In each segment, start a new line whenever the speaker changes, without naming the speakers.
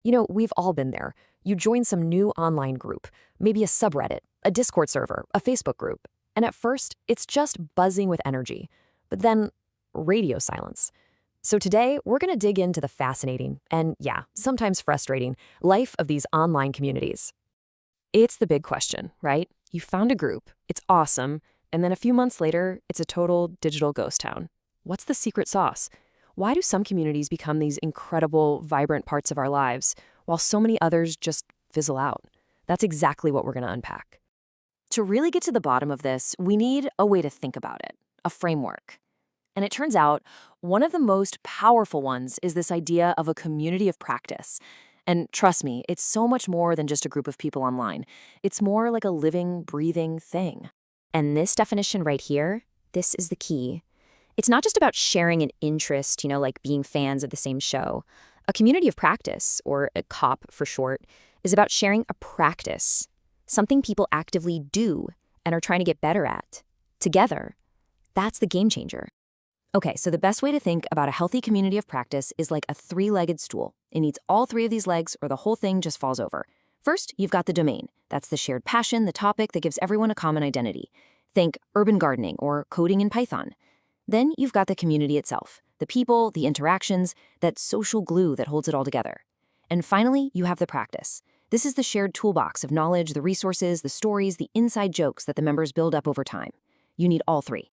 We've all been there. You join some new online group, maybe a subreddit, a Discord server, a Facebook group, and at first, it's just buzzing with energy. But then, radio silence. So today, we're going to dig into the fascinating and, yeah, sometimes frustrating life of these online communities. It's the big question, right? You found a group, it's awesome, and then a few months later, it's a total digital ghost town. What's the secret sauce? Why do some communities become these incredible, vibrant parts of our lives, while so many others just fizzle out? That's exactly what we're going to unpack. To really get to the bottom of this, we need a way to think about it, a framework. And it turns out, one of the most powerful ones is this idea of a community of practice. And trust me, it's so much more than just a group of people online. It's more like a living, breathing thing.
And this definition right here, this is the key. It's not just about sharing an interest, like being fans of the same show. A community of practice, or a COP for short, is about sharing a practice, something people actively do and are trying to get better at, together. That's the game changer. Okay, so the best way to think about a healthy community of practice is like a three-legged stool. It needs all three of these legs or the whole thing just falls over. First, you've got the domain. That's the shared passion, the topic that gives everyone a common identity. Think urban gardening or coding in Python. Then you've got the community itself, the people, the interactions, that social glue that holds it all together. And finally, you have the practice. This is the shared toolbox of knowledge, the resources, the stories, the inside jokes that the members build up over time. You need all three.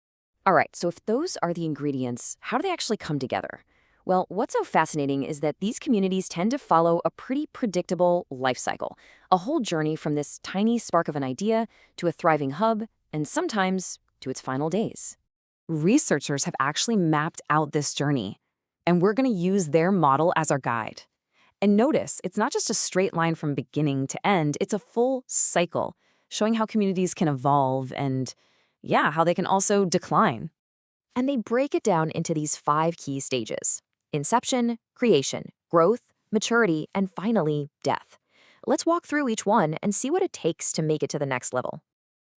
All right, so if those are the ingredients, how do they actually come together? Well, what's so fascinating is that these communities tend to follow a pretty predictable life cycle, a whole journey from this tiny spark of an idea to a thriving hub, and sometimes to its final days. Researchers have actually mapped out this journey, and we're going to use their model as our guide. And notice, it's not just a straight line from beginning to end, it's a full cycle, showing how communities can evolve and, yeah, how they can also decline. And they break it down into these 5 key stages: inception, creation, growth, maturity, and finally, death. Let's walk through each one and see what it takes to make it to the next level.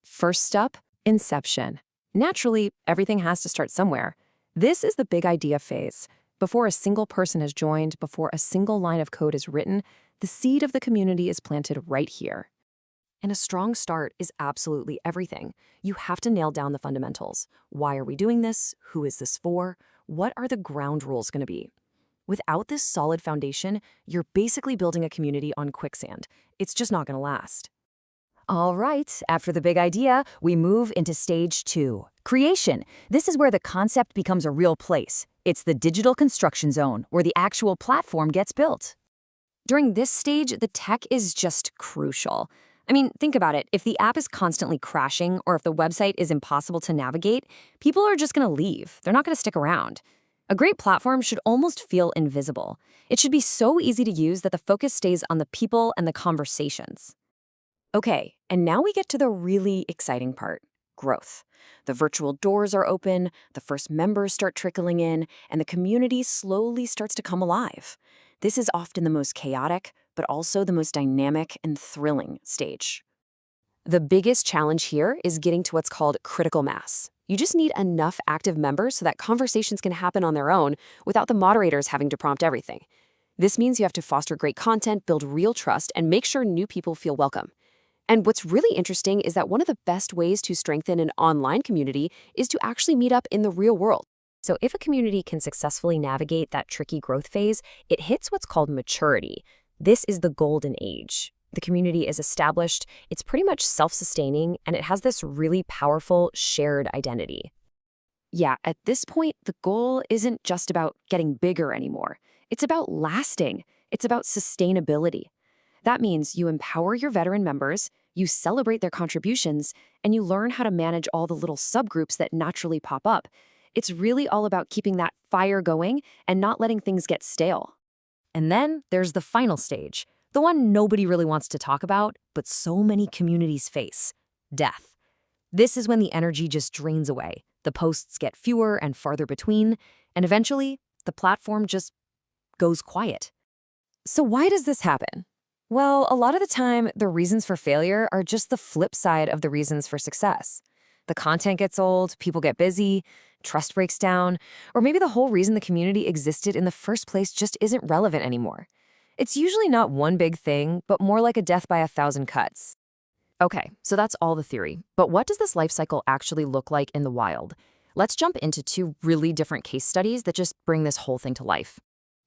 First up, inception. Naturally, everything has to start somewhere. This is the big idea phase. Before a single person has joined, before a single line of code is written, the seed of the community is planted right here. And a strong start is absolutely everything. You have to nail down the fundamentals. Why are we doing this? Who is this for? What are the ground rules going to be? Without this solid foundation, you're basically building a community on quicksand. It's just not going to last. All right, after the big idea, we move into stage 2, creation. This is where the concept becomes a real place. It's the digital construction zone, where the actual platform gets built. During this stage, the tech is just crucial. I mean, think about it. If the app is constantly crashing or if the website is impossible to navigate, people are just going to leave. They're not going to stick around. A great platform should almost feel invisible. It should be so easy to use that the focus stays on the people and the conversations. Okay, and now we get to the really exciting part, growth. The virtual doors are open, the first members start trickling in, and the community slowly starts to come alive. This is often the most chaotic, but also the most dynamic and thrilling stage. The biggest challenge here is getting to what's called critical mass. You just need enough active members so that conversations can happen on their own without the moderators having to prompt everything. This means you have to foster great content, build real trust, and make sure new people feel welcome. And what's really interesting is that one of the best ways to strengthen an online community is to actually meet up in the real world. So if a community can successfully navigate that tricky growth phase, it hits what's called maturity. This is the golden age. The community is established, it's pretty much self-sustaining, and it has this really powerful shared identity. Yeah, at this point, the goal isn't just about getting bigger anymore. It's about lasting. It's about sustainability. That means you empower your veteran members, you celebrate their contributions, and you learn how to manage all the little subgroups that naturally pop up. It's really all about keeping that fire going and not letting things get stale. And then there's the final stage, the one nobody really wants to talk about, but so many communities face: death. This is when the energy just drains away, the posts get fewer and farther between, and eventually, the platform just goes quiet. So why does this happen? Well, a lot of the time, the reasons for failure are just the flip side of the reasons for success. The content gets old, people get busy, trust breaks down, or maybe the whole reason the community existed in the first place just isn't relevant anymore. It's usually not one big thing, but more like a death by a thousand cuts. Okay, so that's all the theory. But what does this life cycle actually look like in the wild? Let's jump into two really different case studies that just bring this whole thing to life.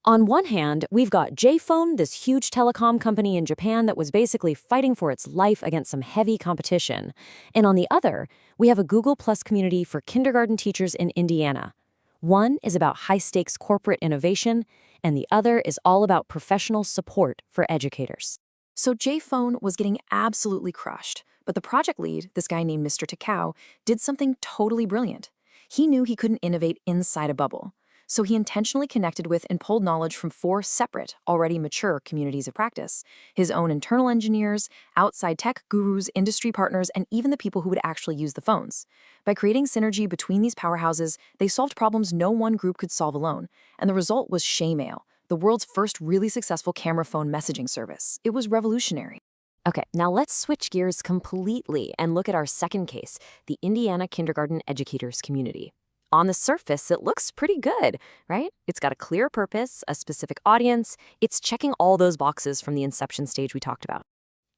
On one hand, we've got J-Phone, this huge telecom company in Japan that was basically fighting for its life against some heavy competition. And on the other, we have a Google Plus community for kindergarten teachers in Indiana. One is about high-stakes corporate innovation, and the other is all about professional support for educators. So J-Phone was getting absolutely crushed, but the project lead, this guy named Mr. Takao, did something totally brilliant. He knew he couldn't innovate inside a bubble. So he intentionally connected with and pulled knowledge from 4 separate, already mature communities of practice: his own internal engineers, outside tech gurus, industry partners, and even the people who would actually use the phones. By creating synergy between these powerhouses, they solved problems no one group could solve alone, and the result was ShaeMail, the world's first really successful camera phone messaging service. It was revolutionary. Okay, now let's switch gears completely and look at our second case, the Indiana kindergarten educators community. On the surface, it looks pretty good, right? It's got a clear purpose, a specific audience. It's checking all those boxes from the inception stage we talked about.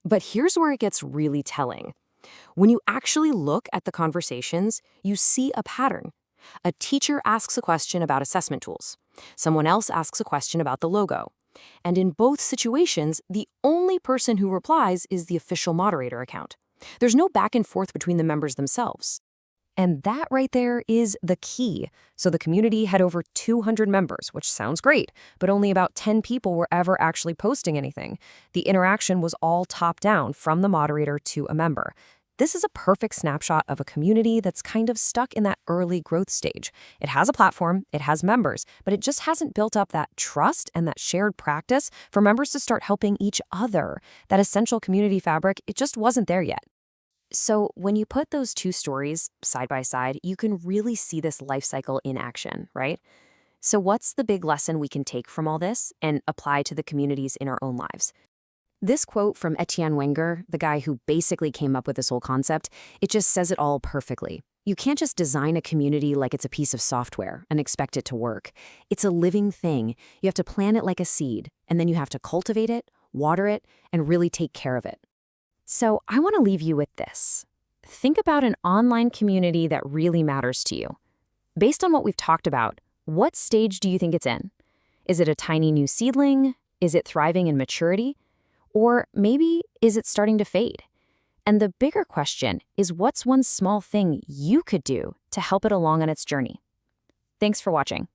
But here's where it gets really telling. When you actually look at the conversations, you see a pattern. A teacher asks a question about assessment tools. Someone else asks a question about the logo. And in both situations, the only person who replies is the official moderator account. There's no back and forth between the members themselves. And that right there is the key. So the community had over 200 members, which sounds great, but only about 10 people were ever actually posting anything. The interaction was all top-down from the moderator to a member. This is a perfect snapshot of a community that's kind of stuck in that early growth stage. It has a platform, it has members, but it just hasn't built up that trust and that shared practice for members to start helping each other. That essential community fabric, it just wasn't there yet. So when you put those two stories side by side, you can really see this life cycle in action, right? So what's the big lesson we can take from all this and apply to the communities in our own lives? This quote from Etienne Wenger, the guy who basically came up with this whole concept, it just says it all perfectly. You can't just design a community like it's a piece of software and expect it to work. It's a living thing. You have to plant it like a seed, and then you have to cultivate it, water it, and really take care of it. So I want to leave you with this. Think about an online community that really matters to you. Based on what we've talked about, what stage do you think it's in? Is it a tiny new seedling? Is it thriving in maturity? Or maybe is it starting to fade? And the bigger question is, what's one small thing you could do to help it along on its journey? Thanks for watching.